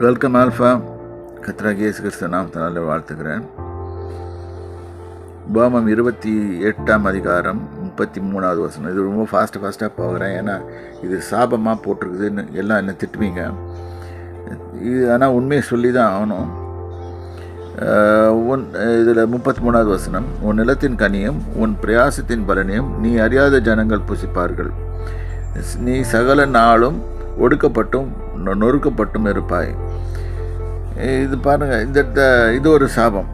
Welcome alpha. கர்த்தராகிய இயேசு கிறிஸ்து நாமத்தினால வாழ்த்துக்கிறேன். உபாகமம் 28ஆம் அதிகாரம் 33வது வசனம். இது ரொம்ப ஃபாஸ்ட்டாக போகிறேன், ஏன்னா இது சாபமாக போட்டிருக்குதுன்னு எல்லாம் என்ன திட்டுவீங்க. இது ஆனால் உண்மையை சொல்லி தான் ஆகணும். இதில் 33வது வசனம், உன் நிலத்தின் கனியும் உன் பிரயாசத்தின் பலனையும் நீ அறியாத ஜனங்கள் புசிப்பார்கள். நீ சகல நாளும் ஒடுக்கப்பட்டும் நொறுக்கப்பட்டும் இருப்பாய். இது பாருங்கள், இது ஒரு சாபம்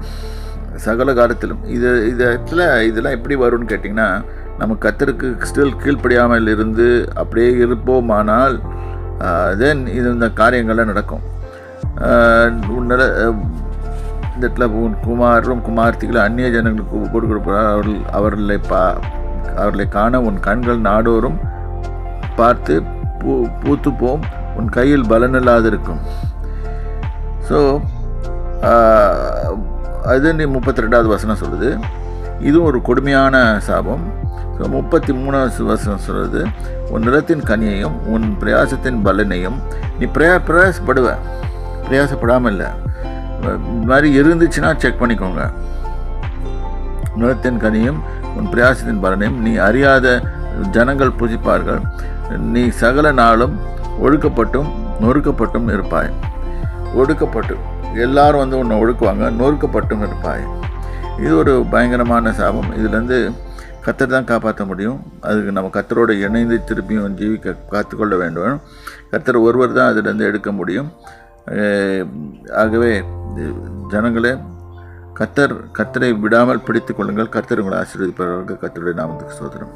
சகல காலத்திலும். இதெல்லாம் எப்படி வரும்னு கேட்டிங்கன்னா, நம்ம கர்த்தருக்கு ஸ்டில் கீழ்ப்படியாமல் இருந்து அப்படியே இருப்போமானால் தென் இந்த காரியங்கள்லாம் நடக்கும். இந்த இடத்துல உன் குமாரும் குமார்த்திகளை அந்நிய ஜனங்களுக்கு கொடுக்கப்படார். அவர்களை காண உன் கண்கள் நாடோறும் பார்த்து பூத்து போம், உன் கையில் பலனில்லாதிருக்கும். ஸோ அது 32வது வசனம் சொல்லுது. இதுவும் ஒரு கொடுமையான சாபம். ஸோ 33வது வசனம் சொல்லுது, உன் நிலத்தின் கனியையும் உன் பிரயாசத்தின் பலனையும் நீ பிரயாசப்படாமல் இல்லை. இது மாதிரி இருந்துச்சுன்னா செக் பண்ணிக்கோங்க. நிலத்தின் கனியும் உன் பிரயாசத்தின் பலனையும் நீ அறியாத ஜனங்கள் புசிப்பார்கள். நீ சகல நாளும் ஒடுக்கப்பட்டும் நொறுக்கப்பட்டும் இருப்பாய். எல்லாரும் உன்னை ஒடுக்குவாங்க, நொறுக்கப்பட்டும் இருப்பாய். இது ஒரு பயங்கரமான சாபம். இதுலேருந்து கர்த்தர் தான் காப்பாற்ற முடியும். அதுக்கு நம்ம கர்த்தரோடு இணைந்து திருப்பியும் காத்துக்கொள்ள வேண்டும். கர்த்தர் ஒருவர் தான் அதிலேருந்து எடுக்க முடியும். ஆகவே ஜனங்களே, கர்த்தரை விடாமல் பிடித்து கொள்ளுங்கள். கர்த்தர் உங்களை ஆசீர்வதிப்பார்கள். கர்த்தருடைய நாமத்துக்கு ஸ்தோத்திரம்.